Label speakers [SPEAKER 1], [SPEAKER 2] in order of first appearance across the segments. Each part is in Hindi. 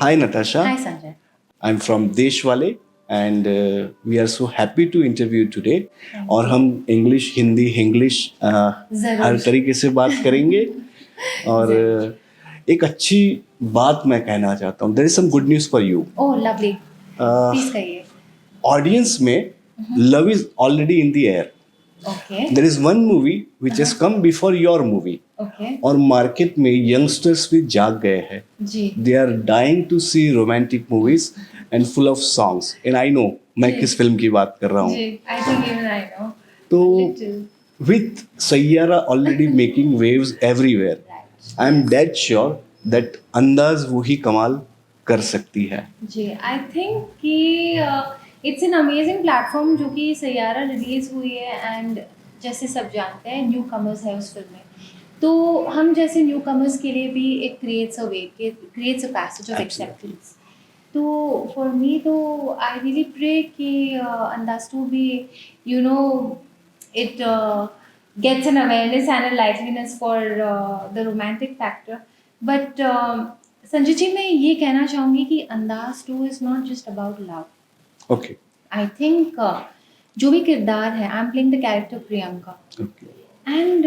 [SPEAKER 1] Hi Natasha,
[SPEAKER 2] Hi Sanjay.
[SPEAKER 1] I'm from Deshwale and we are so happy to interview you today.
[SPEAKER 2] Thank
[SPEAKER 1] और
[SPEAKER 2] you.
[SPEAKER 1] हम इंग्लिश हिंदी इंग्लिश
[SPEAKER 2] जरूर।
[SPEAKER 1] हर तरीके से बात करेंगे और
[SPEAKER 2] जरूर।
[SPEAKER 1] एक अच्छी बात मैं कहना चाहता हूँ. There is some good news for you.
[SPEAKER 2] Oh lovely, please कहिए।
[SPEAKER 1] ऑडियंस में love is already in the air.
[SPEAKER 2] Okay
[SPEAKER 1] there is one movie which has come before your movie
[SPEAKER 2] okay
[SPEAKER 1] और मार्केट में यंगस्टर्स भी जाग गए हैं.
[SPEAKER 2] जी
[SPEAKER 1] They are dying to see romantic movies and full of songs. And I know मैं
[SPEAKER 2] जी।
[SPEAKER 1] किस फिल्म की बात कर रहा हूँ.
[SPEAKER 2] जी, I think even I know
[SPEAKER 1] too
[SPEAKER 2] little
[SPEAKER 1] with Sayyara already making waves everywhere,
[SPEAKER 2] right.
[SPEAKER 1] I am dead sure that अंदाज वही कमाल कर सकती है.
[SPEAKER 2] जी, आई थिंक कि इट्स एन अमेजिंग प्लेटफॉर्म जो कि सैयारा रिलीज हुई है एंड जैसे सब जानते हैं न्यू कमर्स है उस फिल्म में, तो हम जैसे न्यू कमर्स के लिए भी एक creates a way, creates a passage of
[SPEAKER 1] Absolutely.
[SPEAKER 2] Acceptance. तो फॉर मी तो आई रियली प्रे कि अंदाज टू भी you know it gets an awareness and a liveliness for the romantic factor. But Sanjay ji मैं ये कहना चाहूँगी कि Andaaz two is not just about love.
[SPEAKER 1] Okay.
[SPEAKER 2] I think जो भी किरदार है, I am playing the character Priyanka
[SPEAKER 1] Okay.
[SPEAKER 2] and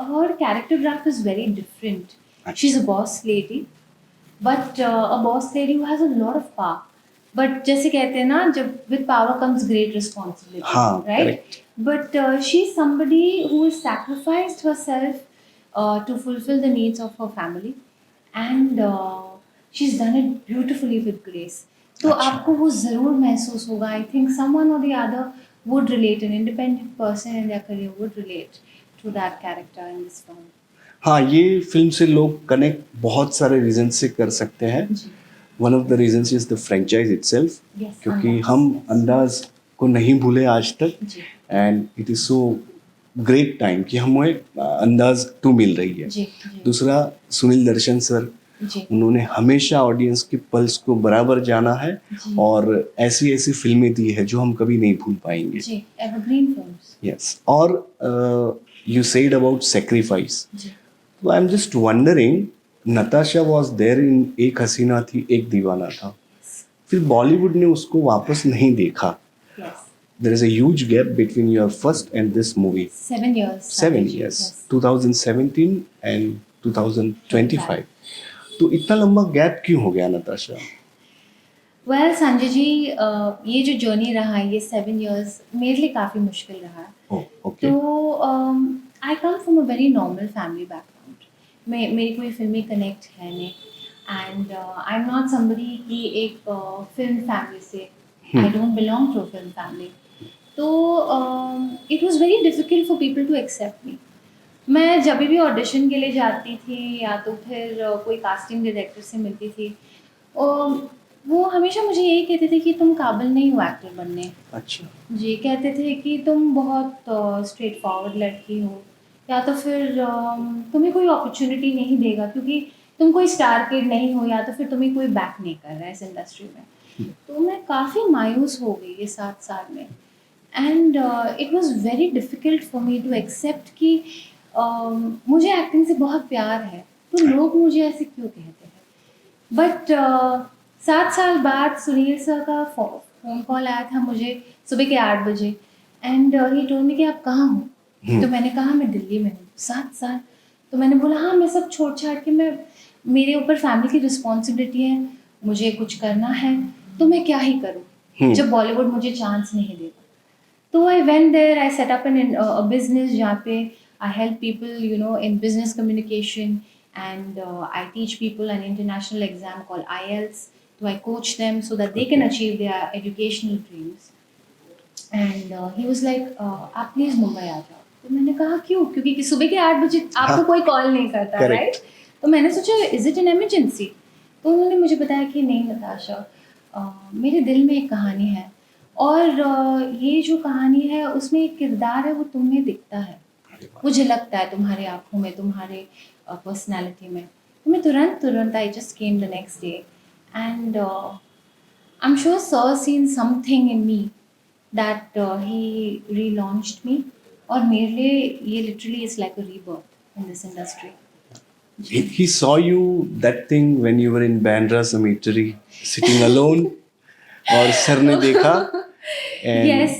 [SPEAKER 2] her character graph is very different. She's a boss lady, but a boss lady who has a lot of power. But जैसे कहते हैं ना, जब with power comes great responsibility,
[SPEAKER 1] हाँ,
[SPEAKER 2] right?
[SPEAKER 1] correct.
[SPEAKER 2] But she's somebody who has sacrificed herself to fulfill the needs of her family, and she's done it beautifully with grace. तो
[SPEAKER 1] अच्छा.
[SPEAKER 2] आपको वो ज़रूर महसूस होगा. I think someone or the other would relate, an independent person in their career would relate to that character in this film.
[SPEAKER 1] हाँ, ये फिल्म से लोग कनेक्ट बहुत सारे रीजन से कर सकते हैं.
[SPEAKER 2] जी.
[SPEAKER 1] One of the reasons is the franchise itself,
[SPEAKER 2] Yes,
[SPEAKER 1] क्योंकि
[SPEAKER 2] अंदाज,
[SPEAKER 1] हम
[SPEAKER 2] yes.
[SPEAKER 1] अंदाज को नहीं भूले आज तक.
[SPEAKER 2] जी
[SPEAKER 1] and it is so great time कि हमें अंदाज टू मिल रही है.
[SPEAKER 2] जी जी
[SPEAKER 1] दूसरा सुनील दर्शन सर,
[SPEAKER 2] जी
[SPEAKER 1] उन्होंने हमेशा ऑडियंस की पल्स को बराबर जाना है
[SPEAKER 2] जी
[SPEAKER 1] और ऐसी ऐसी फिल्में दी है जो हम कभी नहीं भूल पाएंगे.
[SPEAKER 2] जी, एवरग्रीन फिल्म्स.
[SPEAKER 1] यस. और यू सेड अबाउट सेक्रीफाइस.
[SPEAKER 2] जी
[SPEAKER 1] I am just wondering, Natasha was there in Ek Hasina थी एक दीवाना था. फिर बॉलीवुड ने उसको वापस नहीं देखा.
[SPEAKER 2] Yes.
[SPEAKER 1] There is a huge gap between your first and this movie.
[SPEAKER 2] 7 years.
[SPEAKER 1] 7 years. 2017 and 2025. तो इतना लंबा गैप क्यों हो गया नताशा?
[SPEAKER 2] वेल संजय जी, ये जो जर्नी रहा है, ये 7 years मेरे लिए काफ़ी मुश्किल रहा है.
[SPEAKER 1] Oh, okay.
[SPEAKER 2] तो I come from a very normal family background. मेरी कोई फिल्मी कनेक्ट है नहीं, and I am not somebody कि एक फिल्म फैमिली से, I don't belong to a film family. तो it was very difficult for people to accept me. मैं जब भी ऑडिशन के लिए जाती थी या तो फिर कोई कास्टिंग डायरेक्टर से मिलती थी, वो हमेशा मुझे यही कहते थे कि तुम काबिल नहीं हो एक्टर बनने.
[SPEAKER 1] अच्छा.
[SPEAKER 2] जी, कहते थे कि तुम बहुत स्ट्रेट फॉरवर्ड लड़की हो, या तो फिर तुम्हें कोई अपॉर्चुनिटी नहीं देगा क्योंकि तुम कोई स्टार किड नहीं हो, या तो फिर तुम्हें कोई बैक नहीं कर रहा है इस इंडस्ट्री में. तो मैं काफ़ी मायूस हो गई ये 7 साल में, and it was very difficult for me to accept कि मुझे एक्टिंग से बहुत प्यार है, तो लोग मुझे ऐसे क्यों कहते हैं. बट 7 साल बाद सुनील सर का फ़ोन कॉल आया था मुझे सुबह के 8 बजे, एंड ही टोल्ड मी कि आप कहाँ हो. तो मैंने कहा मैं दिल्ली में हूँ. 7 साल. तो मैंने बोला हाँ, मैं सब छोड़ छाड़ के, मैं मेरे ऊपर फैमिली की रिस्पॉन्सिबिलिटी है, मुझे कुछ करना है, तो मैं क्या ही करूँ जब बॉलीवुड मुझे चांस नहीं देता. तो I went there, I set up an business जहाँ पे I help people you know in business communication, and I teach people an international exam called IELTS. So I coach them so that they can achieve their educational dreams. And he was like, आप प्लीज़ मुंबई आ जाओ. तो मैंने कहा क्यों? क्योंकि सुबह के 8 बजे आपको कोई कॉल नहीं करता, राइट? तो मैंने सोचा इज़ इट एन एमरजेंसी. तो उन्होंने मुझे बताया कि नहीं नताशा, मेरे दिल में एक कहानी है, और ये जो कहानी है उसमें एक किरदार है, वो तुम्हें दिखता है, मुझे लगता है तुम्हारे आँखों में, तुम्हारे पर्सनैलिटी में. तो मैं तुरंत I just came the next day, and I am sure sir seen something in me that he relaunched me. और मेरे लिए ये literally is like a rebirth in this industry.
[SPEAKER 1] he saw you that thing when you were in Bandra Cemetery sitting alone और सर ने देखा and
[SPEAKER 2] यस,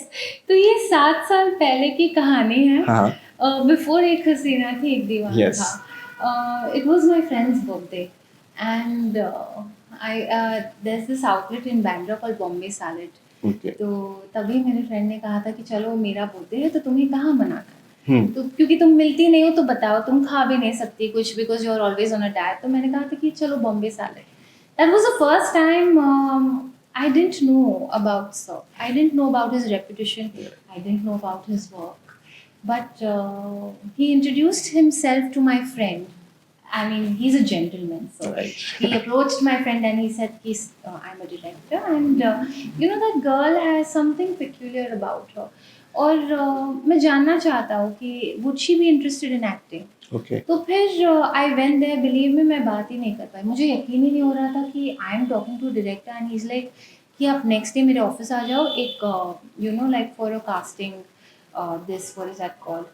[SPEAKER 2] तो ये 7 साल पहले की कहानी है.
[SPEAKER 1] हाँ
[SPEAKER 2] बिफोर एक हसीना थी एक Deewana
[SPEAKER 1] Yes.
[SPEAKER 2] Tha. It was my friend's birthday and I there is this outlet in Bandra called Bombay salad.
[SPEAKER 1] okay
[SPEAKER 2] तो तभी मेरे फ्रेंड ने कहा था कि चलो मेरा बर्थडे है तो तुम्हें कहाँ मनाना है.
[SPEAKER 1] हम्म
[SPEAKER 2] तो क्योंकि तुम मिलती नहीं हो तो बताओ, तुम खा भी नहीं सकती कुछ because you are always on a diet. तो मैंने कहा था कि चलो Bombay salad. That was the first time I didn't know about Sir. I didn't know about his reputation. I didn't know about his work. But he introduced himself to my friend. I mean, he's a gentleman. So
[SPEAKER 1] Right.
[SPEAKER 2] he approached my friend and he said, I'm a director. And that girl has something peculiar about her. और मैं जानना चाहता हूँ कि would she be interested in acting?
[SPEAKER 1] okay
[SPEAKER 2] तो फिर आई वेंट देयर. बिलीव में मैं बात ही नहीं कर पाई. मुझे यकीन ही नहीं हो रहा था कि I am talking to director and he is like कि आप नेक्स्ट डे मेरे ऑफिस आ जाओ, एक like for a casting this what is that called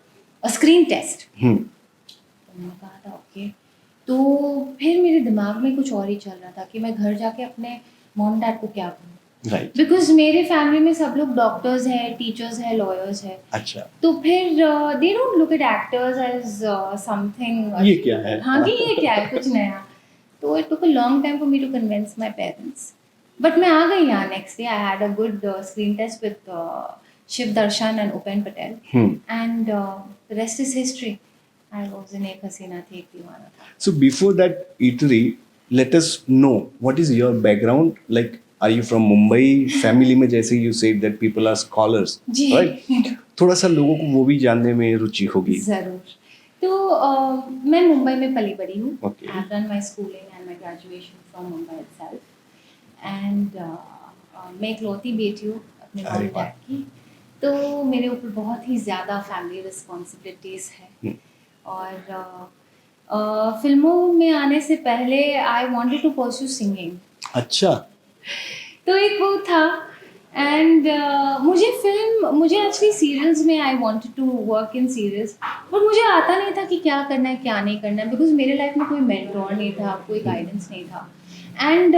[SPEAKER 2] a screen test. तो मैंने कहा था ओके. तो फिर मेरे दिमाग में कुछ और ही चल रहा था कि मैं घर जाके अपने मॉम डैड को क्या कहूँ,
[SPEAKER 1] right
[SPEAKER 2] बिकॉज मेरे फैमिली में सब लोग डॉक्टर्स हैं, टीचर्स हैं, लॉयर्स हैं.
[SPEAKER 1] अच्छा
[SPEAKER 2] तो फिर they don't look at actors as something.
[SPEAKER 1] ये क्या है
[SPEAKER 2] हाँ कि ये क्या है कुछ नया. तो it took a long time for me to convince my parents. But मैं आ गई यहाँ next day. I had a good screen test with Shiv Darshan and Upen Patel and the rest is history. I was in Ek Hasina थी एक दीवाना था.
[SPEAKER 1] so before that eatery let us know what is your background like are you from Mumbai family में जैसे you said that people are scholars
[SPEAKER 2] ji.
[SPEAKER 1] right थोड़ा सा लोगों को वो भी जानने में रुचि होगी.
[SPEAKER 2] जरूर. तो मैं मुंबई में पली बड़ी हूँ.
[SPEAKER 1] Okay.
[SPEAKER 2] I have done my schooling and my graduation from Mumbai itself. And मैं इकलौती बेटी हूँ अपने मॉम
[SPEAKER 1] अरे वाह.
[SPEAKER 2] डैड की. तो मेरे ऊपर बहुत ही ज़्यादा फैमिली रिस्पॉन्सिबिलिटीज़ है. और फिल्मों में आने से पहले I wanted to pursue singing.
[SPEAKER 1] अच्छा
[SPEAKER 2] तो एक वो था. एंड मुझे एक्चुअली सीरियल्स में I wanted to work in serials. But मुझे आता नहीं था कि क्या करना है क्या नहीं करना है, बिकॉज मेरे लाइफ में कोई मेंटोर नहीं था, कोई गाइडेंस नहीं था. एंड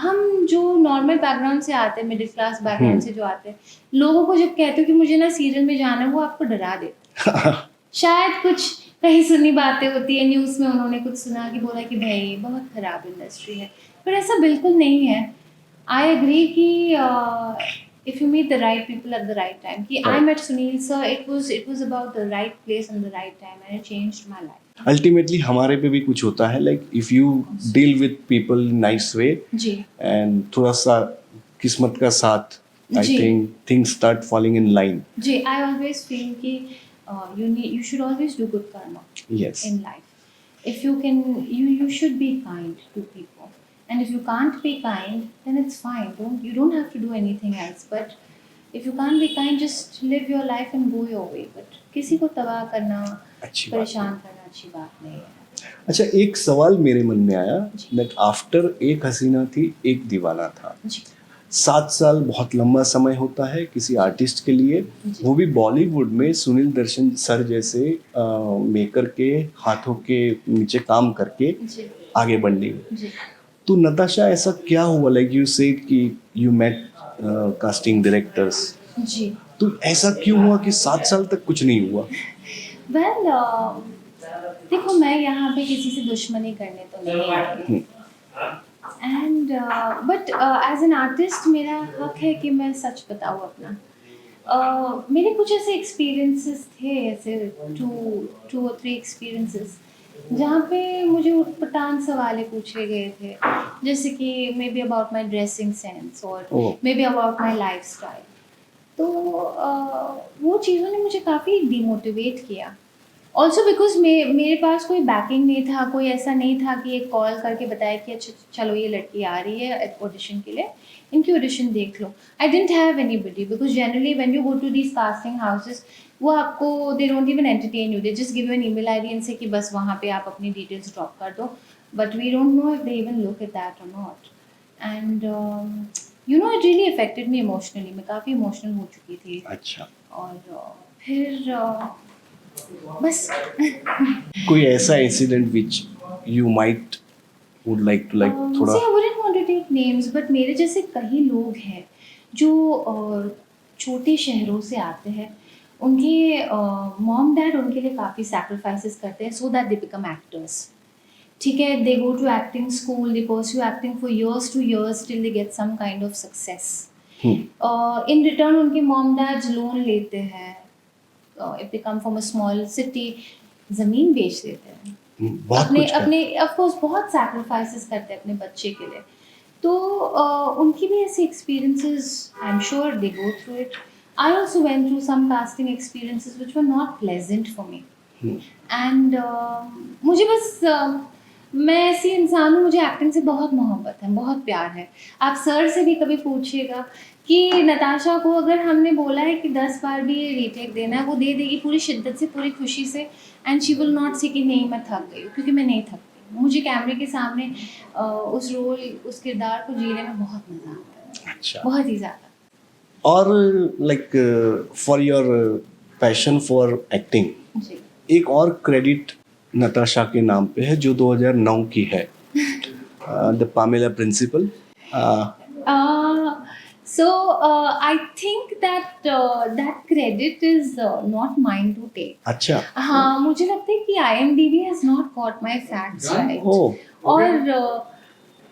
[SPEAKER 2] हम जो नॉर्मल बैकग्राउंड से आते हैं, मिडिल क्लास बैकग्राउंड से जो आते हैं, लोगों को जब कहते हो कि मुझे ना सीरियल में जाना है, वो आपको डरा देते. शायद कुछ कहीं सुनी बातें होती है, न्यूज़ में उन्होंने कुछ सुना कि बोला कि भाई बहुत ख़राब इंडस्ट्री है. पर ऐसा बिल्कुल नहीं है. I agree कि if you meet the right people at the right time. कि I met Sunil sir, it was about the right place and the right time and it changed my life.
[SPEAKER 1] Ultimately हमारे पे भी कुछ होता है like if you deal with people nice way
[SPEAKER 2] जी.
[SPEAKER 1] एंड थोड़ा सा किस्मत का साथ आई
[SPEAKER 2] जी.
[SPEAKER 1] Think things start falling in line.
[SPEAKER 2] जी. I always feel कि you should always do good karma
[SPEAKER 1] yes
[SPEAKER 2] in life. If you can, you should be kind to people. And if you can't be kind, then it's fine. You don't have to do anything else. But if you can't be kind, just live your life and go your way. But किसी को तबाह करना,
[SPEAKER 1] अच्छी बात
[SPEAKER 2] परेशान करना अच्छी बात नहीं है.
[SPEAKER 1] अच्छा एक सवाल मेरे मन में आया
[SPEAKER 2] जी.
[SPEAKER 1] दैट आफ्टर एक हसीना थी एक दीवाना था.
[SPEAKER 2] जी.
[SPEAKER 1] 7 साल बहुत लंबा समय होता है किसी आर्टिस्ट के लिए,
[SPEAKER 2] जी.
[SPEAKER 1] वो भी बॉलीवुड में सुनील दर्शन सर जैसे मेकर के हाथों के नीचे काम करके
[SPEAKER 2] जी.
[SPEAKER 1] आगे बढ़ने में.
[SPEAKER 2] जी.
[SPEAKER 1] तो नताशा ऐसा क्या हुआ लाइक यू सेड कि यू मेट कास्टिंग डायरेक्टर्स,
[SPEAKER 2] जी.
[SPEAKER 1] तो ऐसा क्यों हुआ कि 7 साल तक कुछ नहीं हुआ?
[SPEAKER 2] वेल देखो मैं यहाँ पे किसी से दुश्मनी करने तो नहीं आई. And but as an artist मेरा हक है कि मैं सच बताऊँ अपना. मेरे कुछ ऐसे एक्सपीरियंसेस थे, ऐसे 2 or 3 एक्सपीरियंसेस जहाँ पे मुझे उटपटांग सवाल पूछे गए थे, जैसे कि maybe about my dressing sense और maybe about my lifestyle. तो वो चीज़ों ने मुझे काफ़ी डिमोटिवेट किया. ऑल्सो बिकॉज मेरे पास कोई बैकिंग नहीं था, कोई ऐसा नहीं था कि एक कॉल करके बताया कि अच्छा चलो ये लड़की आ रही है ऑडिशन के लिए, इनकी ऑडिशन देख लो. I didn't have anybody because generally when you go to these casting houses वो आपको they don't even entertain you, they just give you an email ID and say कि बस वहाँ पे आप अपनी डिटेल्स ड्रॉप कर दो. But we don't know if they even look at that और not. And it really affected me emotionally. मैं काफ़ी इमोशनल हो चुकी थी.
[SPEAKER 1] अच्छा.
[SPEAKER 2] और फिर बस
[SPEAKER 1] कोई ऐसा incident which you might would like to like थोड़ा
[SPEAKER 2] See, I wouldn't want to take names, but मेरे जैसे कई लोग हैं जो छोटे शहरों से आते हैं, उनके मॉम डैड उनके लिए काफ़ी सैक्रिफाइसेस करते हैं so that they become actors. ठीक है, they go to acting school, they pursue acting for years to years till they get some kind of success. In return उनके मॉम डैड्स लोन लेते हैं, if they come from a small city, ज़मीन बेच देते हैं,
[SPEAKER 1] बहुत
[SPEAKER 2] अपने
[SPEAKER 1] कुछ है।
[SPEAKER 2] अपने ऑफ कोर्स बहुत सैक्रिफाइसेस करते हैं अपने बच्चे के लिए. तो उनकी भी ऐसे experiences, I am sure they go through it. I also went through some casting experiences which were not pleasant for me. And मुझे बस मैं ऐसी इंसान हूँ, मुझे एक्टिंग से बहुत मोहब्बत है, बहुत प्यार है. आप सर से भी कभी पूछिएगा कि नताशा को अगर हमने बोला है कि 10 बार भी ये रीटेक देना है, वो दे देगी पूरी शिद्दत से, पूरी खुशी से. एंड शी विल नॉट से कि नहीं मैं थक गई हूँ, क्योंकि मैं नहीं थकती. मुझे कैमरे के सामने उस रोल, उस किरदार को जीने में बहुत मज़ा आता है,
[SPEAKER 1] अच्छा.
[SPEAKER 2] बहुत ही ज़्यादा.
[SPEAKER 1] और like for your passion for acting,
[SPEAKER 2] जी.
[SPEAKER 1] एक और क्रेडिट नताशा के नाम पे है जो 2009 की है, the Pamela principal.
[SPEAKER 2] So I think that that credit is not mine to take.
[SPEAKER 1] अच्छा.
[SPEAKER 2] हाँ, मुझे लगता है कि IMDb has not got my facts right.
[SPEAKER 1] Oh.
[SPEAKER 2] और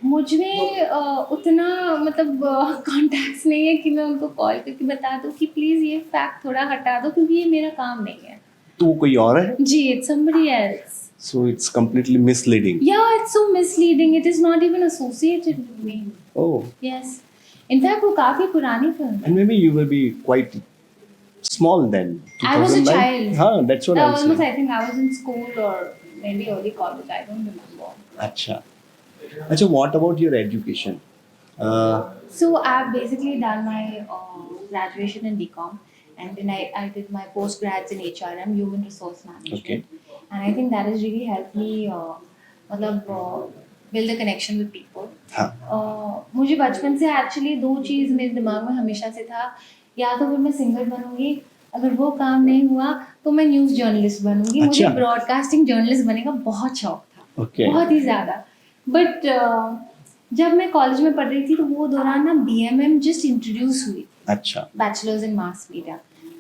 [SPEAKER 2] मुझ में उतना मतलब कॉन्टैक्ट्स नहीं है कि मैं उनको कॉल करके बता दूँ कि प्लीज़ ये फैक्ट थोड़ा हटा दो, क्योंकि ये मेरा काम नहीं है.
[SPEAKER 1] तो वो कोई और है?
[SPEAKER 2] जी, it's somebody else.
[SPEAKER 1] So it's completely misleading.
[SPEAKER 2] Yeah, it's so misleading. It is not even associated with me.
[SPEAKER 1] Oh.
[SPEAKER 2] Yes. In fact, वो काफी पुरानी फिल्म है.
[SPEAKER 1] And maybe you will be quite small then.
[SPEAKER 2] I was a
[SPEAKER 1] 2009?
[SPEAKER 2] child.
[SPEAKER 1] हाँ, that's what I'm
[SPEAKER 2] Almost,
[SPEAKER 1] saying.
[SPEAKER 2] I think I was in school or maybe early college. I don't remember.
[SPEAKER 1] अच्छा. अच्छा, what about your education?
[SPEAKER 2] So I've basically done my graduation in BCom, and then I did my postgrads in HRM, Human Resource Management.
[SPEAKER 1] Okay.
[SPEAKER 2] And I think that has really helped me मतलब build a connection with people.
[SPEAKER 1] हाँ.
[SPEAKER 2] मुझे बचपन से एक्चुअली दो चीज़ मेरे दिमाग में हमेशा से था, या तो फिर मैं सिंगर बनूंगी, अगर वो काम नहीं हुआ तो मैं न्यूज़ जर्नलिस्ट बनूंगी. मुझे
[SPEAKER 1] अच्छा.
[SPEAKER 2] ब्रॉडकास्टिंग जर्नलिस्ट बनने का बहुत शौक था.
[SPEAKER 1] Okay.
[SPEAKER 2] बहुत ही ज़्यादा. बट जब मैं कॉलेज में पढ़ रही थी तो वो दौरान ना BMM जस्ट इंट्रोड्यूस हुई,
[SPEAKER 1] अच्छा.
[SPEAKER 2] Bachelors in mass media.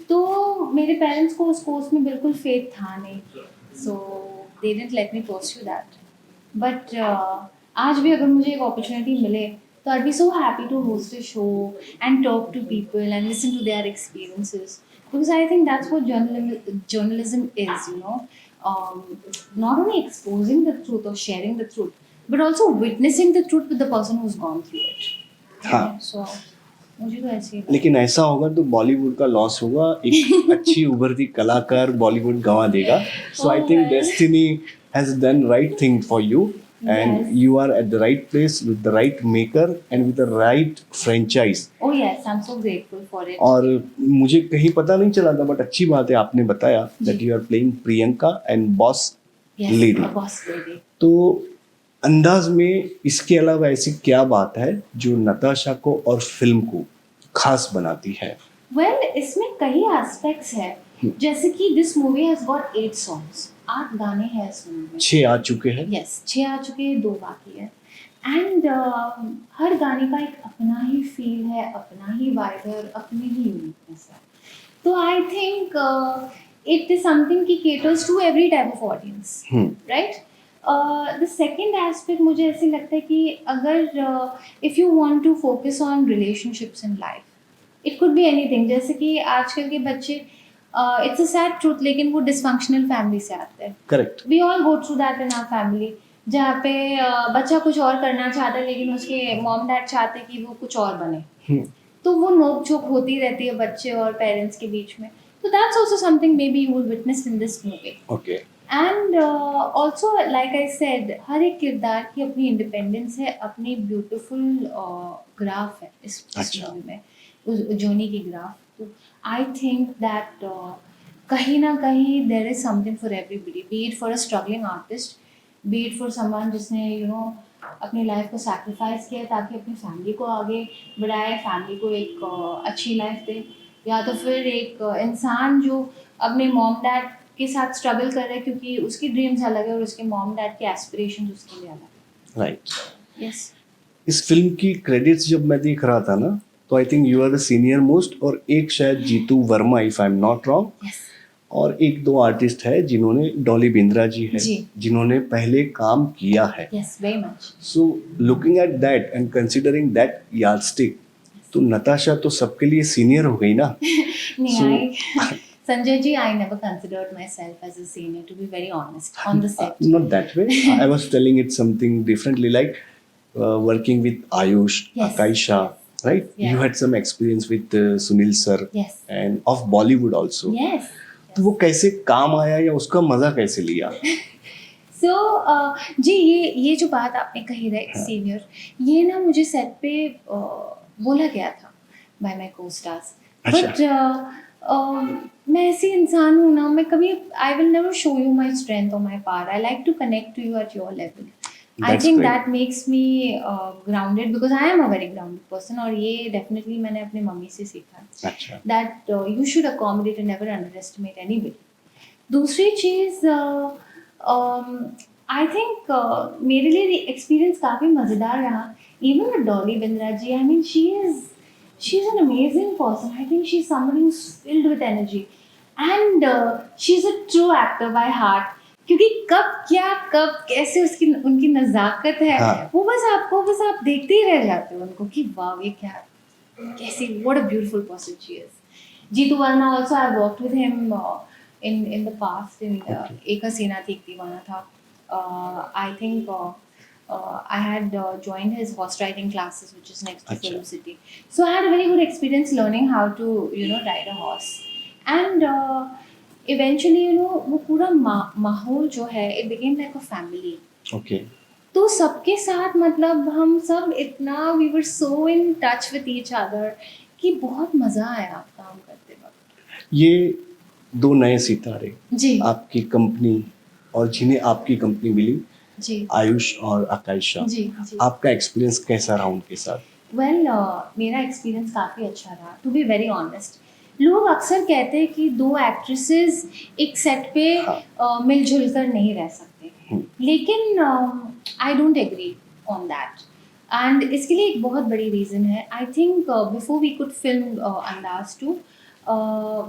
[SPEAKER 2] तो मेरे पेरेंट्स को उस कोर्स में बिल्कुल फेथ था नहीं, so they didn't let me pursue that. But आज भी अगर मुझे एक अपॉर्चुनिटी मिले तो I be so happy to host a show and talk to people and listen to their experiences, because I think that's what journalism is, you know. Not only exposing the truth or sharing the truth, but also witnessing the truth with the person who's gone through it.
[SPEAKER 1] हाँ.
[SPEAKER 2] So मुझे तो ऐसे ही लगता है.
[SPEAKER 1] लेकिन ऐसा होगा तो बॉलीवुड का लॉस होगा, एक अच्छी उभरती कलाकार बॉलीवुड गंवा देगा. So I think destiny has done right thing for you, and you are at the right place with the right maker and with the right franchise.
[SPEAKER 2] Oh yes, I'm so grateful for it.
[SPEAKER 1] और मुझे कहीं पता नहीं चला था, बट अच्छी बात है आपने बताया that you are playing Priyanka and boss
[SPEAKER 2] Yes,
[SPEAKER 1] lady.
[SPEAKER 2] a boss lady.
[SPEAKER 1] तो अंदाज में इसके अलावा ऐसी क्या बात है जो नताशा को और फिल्म को खास बनाती है?
[SPEAKER 2] Well, इसमें कई एस्पेक्ट्स है, जैसे कि this movie has got 8 songs, 8 गाने हैं इस मूवी में.
[SPEAKER 1] 6 आ चुके हैं.
[SPEAKER 2] यस, 6 आ चुके हैं, 2 बाकी है. एंड हर गाने का एक अपना ही फील है, अपना ही वाइब है और अपनी ही यूनिकनेस है. तो I think it is something कि caters to every type of audience, right. The second aspect मुझे ऐसे लगता है कि अगर if you want to focus on relationships in life, it could be anything. जैसे कि आजकल के बच्चे, इट्स अ सैड ट्रूथ, लेकिन वो डिसफंक्शनल फैमिली से आते हैं.
[SPEAKER 1] Correct.
[SPEAKER 2] We all go through that in our family, जहाँ पे बच्चा कुछ और करना चाहता है लेकिन उसके मॉम डैड चाहते हैं कि वो कुछ और बने. तो वो नोक झोंक होती रहती है बच्चे और पेरेंट्स के बीच में. तो that's also something maybe you will witness in this movie.
[SPEAKER 1] Okay.
[SPEAKER 2] And also like I said, हर एक किरदार की अपनी इंडिपेंडेंस है, अपनी ब्यूटिफुल ग्राफ है इस मूवी में, उस जोनी की ग्राफ. तो आई थिंक दैट कहीं ना कहीं there is something for everybody, be it for a struggling artist, be it for someone जिसने यू नो अपनी लाइफ को सैक्रिफाइस किया ताकि अपनी फैमिली को आगे बढ़ाए, फैमिली को एक अच्छी लाइफ दे, या तो फिर एक इंसान जो अपने मॉम डैड के साथ स्ट्रगल कर रहा है क्योंकि उसकी ड्रीम्स अलग है और उसके मॉम डैड के एस्पिरेशंस उसके लिए अलग
[SPEAKER 1] राइट.
[SPEAKER 2] है. यस.
[SPEAKER 1] इस फिल्म की क्रेडिट्स जब मैं देख रहा था ना, तो I think you are the senior most, और एक शायद Jitu Verma, if I am not wrong,
[SPEAKER 2] yes.
[SPEAKER 1] और एक दो आर्टिस्ट है जिन्होंने, डॉली बिंद्रा जी है,
[SPEAKER 2] जी.
[SPEAKER 1] जिन्होंने पहले काम किया है.
[SPEAKER 2] Yes, very much.
[SPEAKER 1] So looking at that and considering that yardstick, तो नताशा तो सबके लिए सीनियर हो गई ना.
[SPEAKER 2] नहीं,
[SPEAKER 1] So-
[SPEAKER 2] Sanjay ji, I never considered myself as a senior, to be very honest, on the set.
[SPEAKER 1] Not that way. I was telling it something differently, like working with Ayush,
[SPEAKER 2] Yes,
[SPEAKER 1] Akaisha,
[SPEAKER 2] yes,
[SPEAKER 1] right?
[SPEAKER 2] yeah.
[SPEAKER 1] You had some experience with Sunil sir,
[SPEAKER 2] Yes.
[SPEAKER 1] and of Bollywood also.
[SPEAKER 2] Yes.
[SPEAKER 1] तो वो कैसे काम आया या उसका मजा कैसे लिया?
[SPEAKER 2] So, जी ये जो बात आपने कही राइट सीनियर, ये ना मुझे सेट पे बोला गया था बाय माय को-स्टार्स. बट मैं ऐसी इंसान हूँ ना, मैं कभी I will never show you my strength और my power. I like to connect to you at your level. I
[SPEAKER 1] That's
[SPEAKER 2] think
[SPEAKER 1] great.
[SPEAKER 2] That makes me grounded because I am a very grounded person, और ये डेफिनेटली मैंने अपने मम्मी से सीखा है.
[SPEAKER 1] अच्छा.
[SPEAKER 2] That you should accommodate and never underestimate anybody. दूसरी चीज़ आई थिंक मेरे लिए एक्सपीरियंस काफ़ी मज़ेदार रहा. Even with Dolly Bindra ji, I mean she is an amazing person. I think she is somebody who is filled with energy and she is a true actor by heart. क्योंकि कब कैसे उसकी उनकी नज़ाकत है,
[SPEAKER 1] हाँ.
[SPEAKER 2] वो बस आप देखते ही रह जाते हो उनको कि वाह ये क्या कैसी, what a beautiful person she is. Jeetu Varma also, I worked with him in the past in
[SPEAKER 1] Okay.
[SPEAKER 2] Ek Hasina Thi Ek Deewana Tha. I think I had joined his horse riding classes, which is next to
[SPEAKER 1] Acha.
[SPEAKER 2] Film City. So I had a very good experience learning how to ride a horse. And eventually वो पूरा माहौल जो है, it became like a family.
[SPEAKER 1] Okay.
[SPEAKER 2] तो सबके साथ मतलब हम सब इतना we were so in touch with each other कि बहुत मज़ा आया काम करते वक्त.
[SPEAKER 1] ये दो नए सितारे
[SPEAKER 2] जी
[SPEAKER 1] आपकी कंपनी, और जिन्हें आपकी कंपनी मिली,
[SPEAKER 2] जी
[SPEAKER 1] आयुष और आकांक्षा,
[SPEAKER 2] जी जी.
[SPEAKER 1] आपका एक्सपीरियंस कैसा रहा उनके साथ?
[SPEAKER 2] वेल मेरा एक्सपीरियंस काफ़ी अच्छा रहा, टू बी वेरी ऑनेस्ट. लोग अक्सर कहते हैं कि दो एक्ट्रेसेस एक सेट पे मिलजुल कर नहीं रह सकते, लेकिन I don't agree on that. And इसके लिए एक बहुत बड़ी रीज़न है. I think before we could film Andaz 2,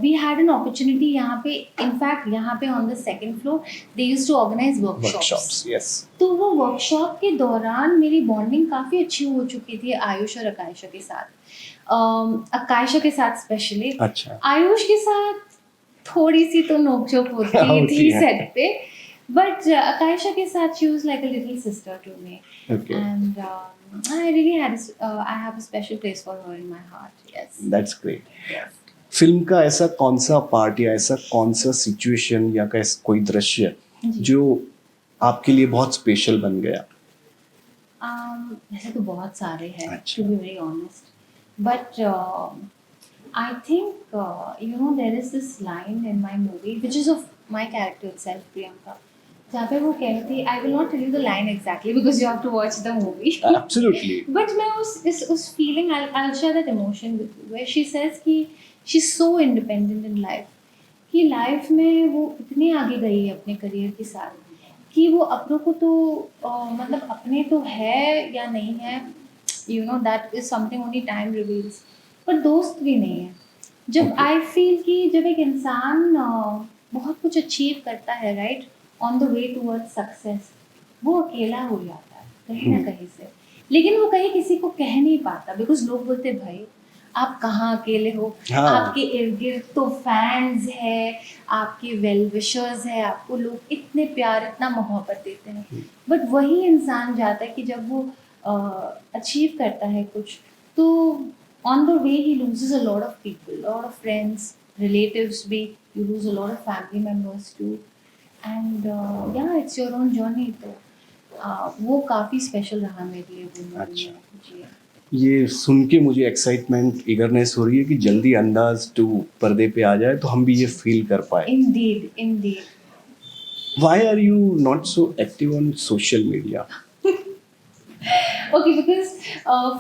[SPEAKER 2] we had an opportunity यहाँ पे. इनफैक्ट यहाँ पे on the second floor they used to organise workshops.
[SPEAKER 1] Workshops, yes.
[SPEAKER 2] तो वो वर्कशॉप के दौरान मेरी बॉन्डिंग काफ़ी अच्छी हो चुकी थी आयुष और आकांक्षा के साथ. आकांक्षा के साथ स्पेशली.
[SPEAKER 1] अच्छा.
[SPEAKER 2] आयुष के साथ थोड़ी सी तो नोकझोंक होती
[SPEAKER 1] होती
[SPEAKER 2] थी
[SPEAKER 1] है.
[SPEAKER 2] सेट पे, बट आकांक्षा के साथ she was like a little sister to me.
[SPEAKER 1] Okay.
[SPEAKER 2] And I really I have a special place for her in my heart. Yes.
[SPEAKER 1] That's great. Film का ऐसा कौन सा पार्ट या ऐसा कौन सा सिचुएशन या कैसा कोई दृश्य जो आपके लिए बहुत स्पेशल बन गया?
[SPEAKER 2] वैसे तो बहुत सारे हैं,
[SPEAKER 1] अच्छा.
[SPEAKER 2] To be very honest, but I think there is this line in my movie which is of my character itself, Priyanka, जहाँ पे वो कहती, I will not tell you the line exactly because you have to watch the movie.
[SPEAKER 1] Absolutely.
[SPEAKER 2] But मैं उस feeling, I'll share that emotion with you, where she says कि she's so independent in life, कि लाइफ में वो इतनी आगे गई है अपने करियर के साथ कि वो अपनों को तो मतलब अपने तो है या नहीं है, that is something only time reveals, पर दोस्त भी नहीं है. जब
[SPEAKER 1] Okay.
[SPEAKER 2] आई फील कि जब एक इंसान बहुत कुछ अचीव करता है right on the way towards success, वो अकेला हो जाता है कहीं ना कहीं से, लेकिन वो कहीं किसी को कह नहीं पाता बिकॉज लोग बोलते भाई आप कहाँ अकेले हो,
[SPEAKER 1] हाँ.
[SPEAKER 2] आपके इर्द गिर्द तो फैंस है, आपके वेल विशर्स है, आपको लोग इतने प्यार इतना मोहब्बत देते हैं. बट वही इंसान जाता है कि जब वो अचीव करता है कुछ, तो on the way he loses a lot of people, lot of friends, relatives भी, you lose a lot of family members too, and या इट्स योर ओन जर्नी. तो वो काफ़ी स्पेशल रहा मेरे लिए वो movie
[SPEAKER 1] अच्छा.
[SPEAKER 2] में. जी.
[SPEAKER 1] ये सुन के मुझे एक्साइटमेंट, ईगरनेस हो रही है कि जल्दी अंदाज 2 पर्दे पे आ जाए तो हम भी ये फील कर पाए.
[SPEAKER 2] Indeed.
[SPEAKER 1] Why are you not so active on social media?
[SPEAKER 2] Okay, because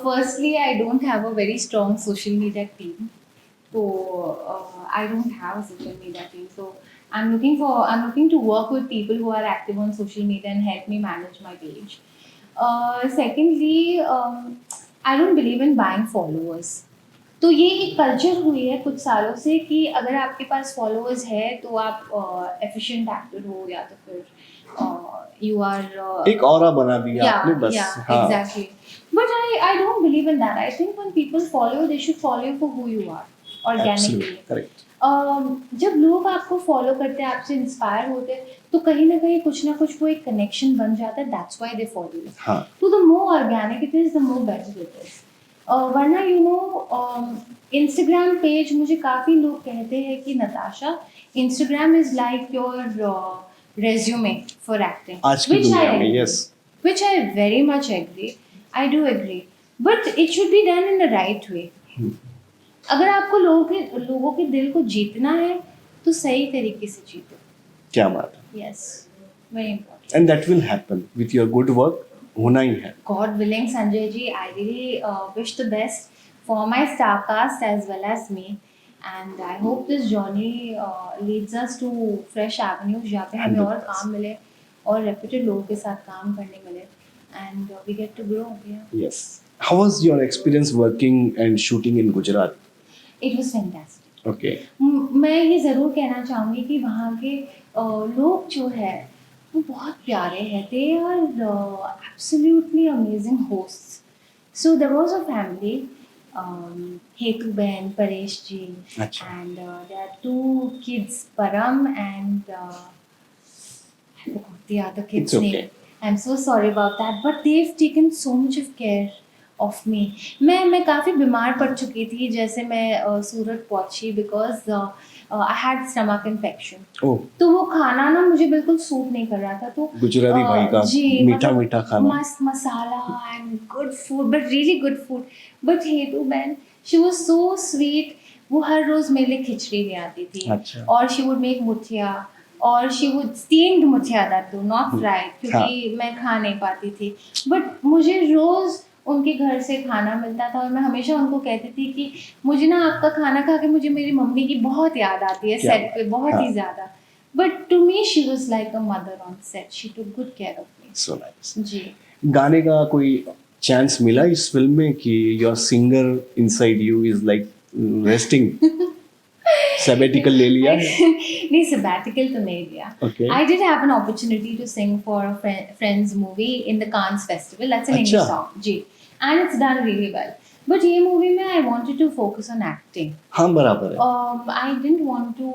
[SPEAKER 2] firstly, I don't have a very strong social media team. So I don't have a social media team. So I'm looking to work with people who are active on social media and help me manage my page. Secondly, I don't believe in buying followers. तो ये एक कल्चर हुई है कुछ सालों से कि अगर आपके पास फॉलोअर्स है तो आप एफिशिएंट एक्टर हो या तो फिर यू आर
[SPEAKER 1] एक ऑरा बना दिया आपने बस। हाँ,
[SPEAKER 2] exactly but I don't believe in that I think when people follow they should follow you for who you are organically
[SPEAKER 1] absolutely correct.
[SPEAKER 2] जब लोग आपको फॉलो करते हैं आपसे इंस्पायर होते हैं तो कहीं ना कुछ वो एक कनेक्शन बन जाता है that's why they follow you
[SPEAKER 1] हाँ,
[SPEAKER 2] तो the more organic it is the more better it is वरना यू नो इंस्टाग्राम पेज मुझे काफ़ी लोग कहते हैं कि Natasha Instagram is like your resume for acting
[SPEAKER 1] आज की दुनिया में yes.
[SPEAKER 2] which I very much agree. I do agree. But it should be done in the right way. अगर आपको लोगों के दिल को जीतना है तो सही तरीके से जीतो.
[SPEAKER 1] क्या बात है।
[SPEAKER 2] Yes, very important.
[SPEAKER 1] And that will happen with your good work, होना ही है।
[SPEAKER 2] God willing, Sanjay ji, I really wish the best for my star cast as well as me. And I hope this journey leads us to fresh avenues जहाँ पे हमें और
[SPEAKER 1] 100%.
[SPEAKER 2] काम मिले और reputed लोगों के साथ काम करने मिले and we get to grow. Yeah.
[SPEAKER 1] Yes. How was your experience working and shooting in Gujarat?
[SPEAKER 2] It was fantastic.
[SPEAKER 1] Okay.
[SPEAKER 2] मैं ये ज़रूर कहना चाहूँगी कि वहाँ के लोग जो है वो बहुत प्यारे हैं they are absolutely amazing hosts so there was a family Hetu बहन परेश जी
[SPEAKER 1] अच्छा।
[SPEAKER 2] And there are 2 kids Param and I forgot the other kid's
[SPEAKER 1] It's okay.
[SPEAKER 2] name. I'm so sorry about that, but they've taken so much of care of me. मैं काफ़ी बीमार पड़ चुकी थी जैसे मैं सूरत पहुंची because I had stomach infection.
[SPEAKER 1] ओह,
[SPEAKER 2] तो वो खाना ना मुझे बिल्कुल सूट नहीं कर रहा था तो
[SPEAKER 1] गुजराती भाई का
[SPEAKER 2] जी
[SPEAKER 1] मीठा मीठा खाना।
[SPEAKER 2] मस्त मसाला and good food but really good food but हेतु बहन शी वाज सो स्वीट वो हर रोज मेरे लिए खिचड़ी ले आती थी
[SPEAKER 1] अच्छा।
[SPEAKER 2] और शी वुड मेक मुठिया और शी वुड स्टीम्ड मुठिया दैट टू नॉट फ्राइड क्योंकि मैं खा नहीं पाती थी बट मुझे रोज उनके घर से खाना मिलता था और मैं हमेशा उनको कहती थी कि मुझे ना आपका खाना खा के मुझे मेरी मम्मी की बहुत याद आती है
[SPEAKER 1] क्या
[SPEAKER 2] सेट पे बहुत
[SPEAKER 1] हाँ।
[SPEAKER 2] ही ज़्यादा but to me she was like a mother on set she took good care of me
[SPEAKER 1] so nice.
[SPEAKER 2] जी
[SPEAKER 1] गाने का कोई चांस मिला इस फिल्म में कि your singer inside you is like resting, sabbatical ले लिया है?
[SPEAKER 2] नहीं sabbatical तो नहीं लिया
[SPEAKER 1] Okay.
[SPEAKER 2] I did have an opportunity to sing for a friend's movie in the Cannes Festival that's an English
[SPEAKER 1] अच्छा।
[SPEAKER 2] song ji and it's done really well but ये movie में I wanted to focus on acting
[SPEAKER 1] हाँ बराबर है।
[SPEAKER 2] I didn't want to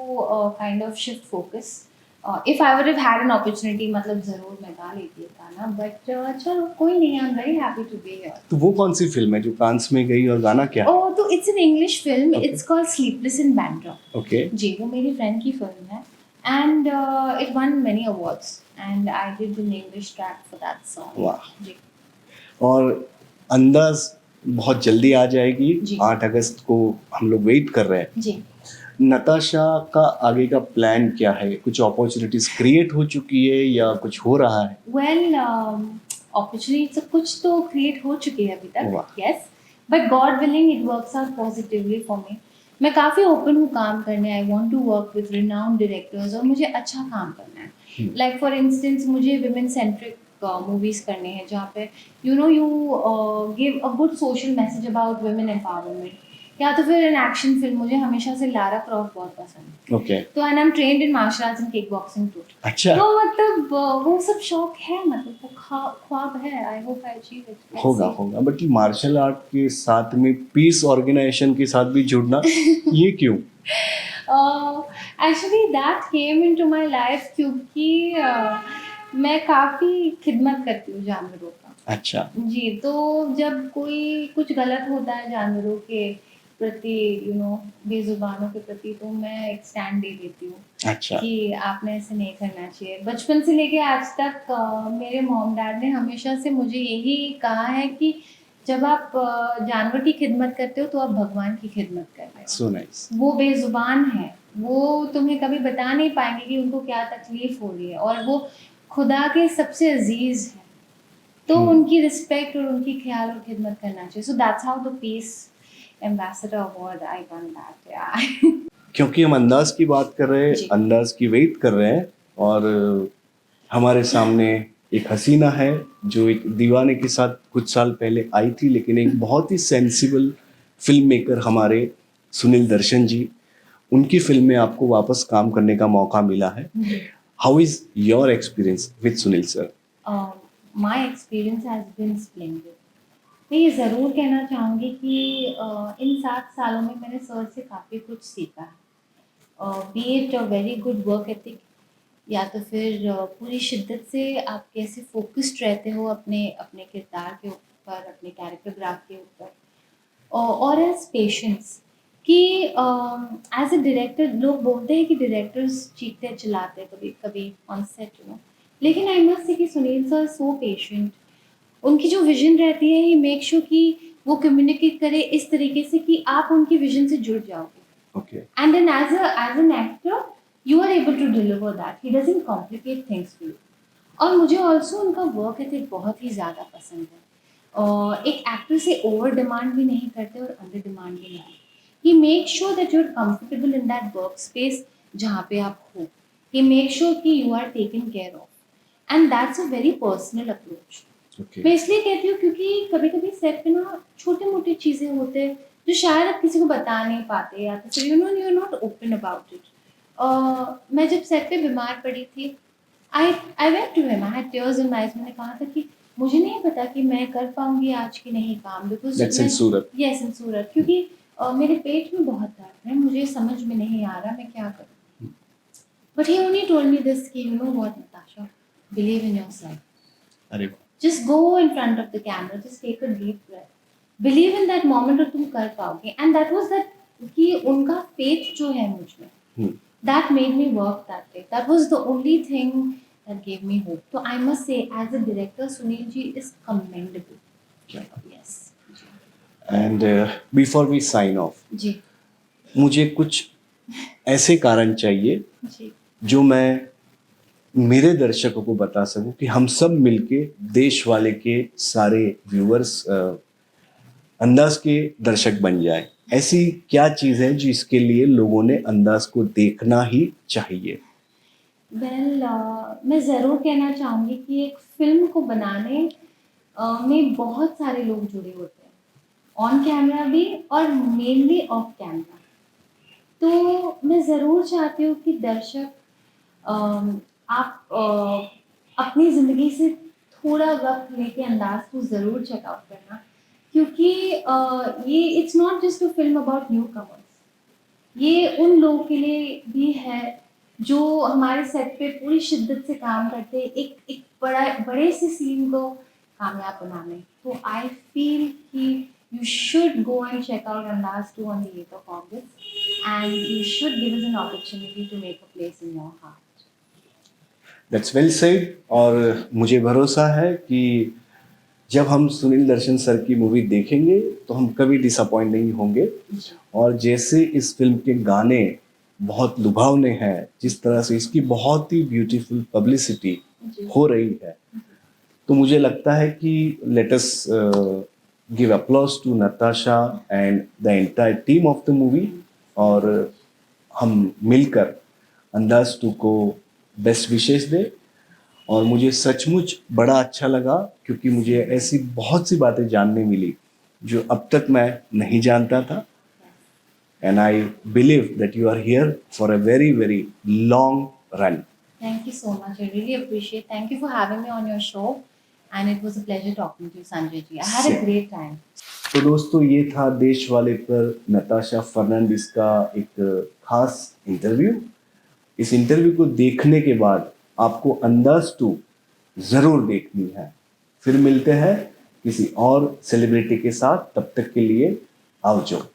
[SPEAKER 2] kind of shift focus if I would have had an opportunity मतलब ज़रूर मैं गा लेती गाना but चलो कोई नहीं I'm very happy to be here
[SPEAKER 1] तो वो कौन सी फिल्म है जो कांस में गई और गाना क्या है?
[SPEAKER 2] oh तो it's an English film
[SPEAKER 1] Okay.
[SPEAKER 2] it's called Sleepless in Bandra
[SPEAKER 1] okay.
[SPEAKER 2] जी वो मेरी फ्रेंड की फिल्म है and it won many awards and I did an English track for that song
[SPEAKER 1] वाह।
[SPEAKER 2] जी
[SPEAKER 1] और अंदाज बहुत जल्दी आ जाएगी
[SPEAKER 2] जी।
[SPEAKER 1] 8 अगस्त को, हम लोग वेट कर रहे हैं।
[SPEAKER 2] जी
[SPEAKER 1] नताशा का आगे का प्लान क्या है? कुछ अपॉर्चुनिटीज क्रिएट हो चुकी है या कुछ हो रहा है?
[SPEAKER 2] well opportunities कुछ तो create हो चुकी है अभी तक
[SPEAKER 1] वाह।
[SPEAKER 2] yes but God willing it works out positively for me मैं काफ़ी ओपन हूँ काम करने I want to work with renowned directors और मुझे अच्छा काम करना है लाइक फॉर इंस्टेंस मुझे विमेन सेंट्रिक मूवीज़ करने हैं जहाँ पे you know you give a good social message about women empowerment या तो फिर एन एक्शन फिल्म मुझे हमेशा से लारा क्रॉफ्ट बहुत पसंद है
[SPEAKER 1] ओके।
[SPEAKER 2] तो and I am trained in martial arts and kick boxing too
[SPEAKER 1] अच्छा।
[SPEAKER 2] तो मतलब वो सब शौक है मतलब वो ख्वाब है I hope I achieve it
[SPEAKER 1] होगा बट मार्शल आर्ट के साथ में पीस ऑर्गेनाइजेशन के साथ भी जुड़ना ये क्यों?
[SPEAKER 2] Actually that came into my life क्योंकि मैं काफ़ी खिदमत करती हूँ जानवरों का
[SPEAKER 1] अच्छा।
[SPEAKER 2] जी तो जब कोई कुछ गलत होता है जानवरों के प्रति यू नो बेजुबानों के प्रति तो मैं एक स्टैंड दे देती हूँ
[SPEAKER 1] अच्छा।
[SPEAKER 2] कि आपने ऐसे नहीं करना चाहिए बचपन से लेके आज तक मेरे मॉम डैड ने हमेशा से मुझे यही कहा है कि जब आप जानवर की खिदमत करते हो तो आप भगवान की खिदमत कर रहे हो
[SPEAKER 1] सो नाइस।
[SPEAKER 2] वो बेजुबान है वो तुम्हें कभी बता नहीं पाएंगे कि उनको क्या तकलीफ हो रही है और वो खुदा के सबसे अजीज है तो उनकी रिस्पेक्ट और उनकी ख्याल और खिदमत करना चाहिए so that's how the piece ambassador award I one that
[SPEAKER 1] क्योंकि हम अंदाज की बात कर रहे हैं,
[SPEAKER 2] जी।
[SPEAKER 1] अंदाज की वेट कर रहे हैं, और हमारे सामने एक हसीना है जो एक दीवाने के साथ कुछ साल पहले आई थी, लेकिन एक बहुत ही सेंसिबल फिल्म मेकर हमारे सुनील दर्शन जी, उनकी फिल्म में आपको वापस काम करने का मौका मिला है. How is your experience with Sunil sir?
[SPEAKER 2] My experience has been splendid. मैं ये ज़रूर कहना चाहूँगी कि इन 7 सालों में मैंने सर से काफ़ी कुछ सीखा है, B it a very good work ethic, या तो फिर पूरी शिद्दत से आप कैसे फोकस्ड रहते हो अपने अपने किरदार के ऊपर, अपने कैरेक्टर ग्राफ के ऊपर, और एज पेशेंस कि एज अ डायरेक्टर लोग बोलते हैं कि डायरेक्टर्स चीखते चिल्लाते हैं कभी कभी ऑन सेट, लेकिन आई मस्ट से कि सुनील सर सो पेशेंट, उनकी जो विजन रहती है, ये मेक श्योर कि वो कम्युनिकेट करे इस तरीके से कि आप उनकी विजन से जुड़ जाओगे,
[SPEAKER 1] Okay.
[SPEAKER 2] and then as an actor you are able to deliver that. He doesn't complicate things for you. और मुझे ऑल्सो उनका वर्क एथिक बहुत ही ज़्यादा पसंद है, और एक एक्टर से ओवर डिमांड भी नहीं करते और अंडर डिमांड भी नहीं. He make sure that you are comfortable in that work space जहाँ पे आप हो. ही मेक श्योर कि you are taken care of, and that's a very personal approach.
[SPEAKER 1] Okay.
[SPEAKER 2] मैं इसलिए कहती हूँ क्योंकि कभी कभी सेट पे ना छोटे मोटे चीज़ें होते हैं जो शायद आप किसी को बता नहीं पाते, या तो फिर you are not open about it. मैं जब सेट पे बीमार पड़ी थी, I went to him, I had tears in my eyes. मैंने कहा था कि मुझे नहीं पता कि मैं कर पाऊंगी आज की नहीं काम, because
[SPEAKER 1] That's in Surat.
[SPEAKER 2] Yes in Surat, क्योंकि मेरे पेट में बहुत दर्द है, मुझे समझ में नहीं आ रहा मैं क्या करूँ. But he only told me this कि you know what Natasha, believe in yourself.
[SPEAKER 1] अरे वाह.
[SPEAKER 2] Just go in front of the camera, just take a deep breath, believe in that moment और तुम कर पाओगे. And that was that कि उनका faith जो है मुझ में,
[SPEAKER 1] Hmm.
[SPEAKER 2] that made me work that way. That was the only thing that gave me hope. So I must say, as a director, Sunil ji is commendable. Yes.
[SPEAKER 1] And before we sign off,
[SPEAKER 2] जी
[SPEAKER 1] मुझे कुछ ऐसे कारण चाहिए
[SPEAKER 2] जी
[SPEAKER 1] जो मैं मेरे दर्शकों को बता सकूं कि हम सब मिलके देश वाले के सारे व्यूअर्स अंदाज के दर्शक बन जाए. ऐसी क्या चीज है जिसके लिए लोगों ने अंदाज को देखना ही चाहिए?
[SPEAKER 2] वेल मैं ज़रूर कहना चाहूँगी कि एक फिल्म को बनाने में बहुत सारे लोग जुड़े होते हैं, ऑन कैमरा भी और मेनली ऑफ कैमरा. तो मैं ज़रूर चाहती हूँ कि दर्शक आप अपनी ज़िंदगी से थोड़ा वक्त लेके अंदाज को ज़रूर चेकआउट करना, क्योंकि ये it's not just a film about new commerce, ये उन लोगों के लिए भी है जो हमारे सेट पे पूरी शिद्दत से काम करते हैं एक एक बड़े से सीन को कामयाब बनाने. तो आई फील कि you should go and check out Andaz 2 on the 8th of August, and you should give us an opportunity to make a place in your heart.
[SPEAKER 1] That's well said. और मुझे भरोसा है कि जब हम सुनील दर्शन सर की मूवी देखेंगे तो हम कभी डिसअपॉइंट नहीं होंगे. और जैसे इस फिल्म के गाने बहुत लुभावने हैं, जिस तरह से इसकी बहुत ही ब्यूटीफुल पब्लिसिटी हो रही है, तो मुझे लगता है कि let us give applause to Natasha and the entire team of the movie, और हम मिलकर अंदाज 2 को बेस्ट विशेष दें. और मुझे सचमुच बड़ा अच्छा लगा, क्योंकि मुझे ऐसी बहुत सी बातें जानने मिली जो अब तक मैं नहीं जानता था. And I believe that you are here for a very, very long run.
[SPEAKER 2] Thank you so much. I really appreciate. Thank you for having me on your show, and it was a pleasure talking to you, Sanjay ji. I had a
[SPEAKER 1] Same.
[SPEAKER 2] great time.
[SPEAKER 1] तो दोस्तों, ये था देश वाले पर नताशा फर्नांडिस का एक खास इंटरव्यू. इस इंटरव्यू को देखने के बाद आपको अंदाज 2 जरूर देखनी है. फिर मिलते हैं किसी और सेलिब्रिटी के साथ. तब तक के लिए आओ जो.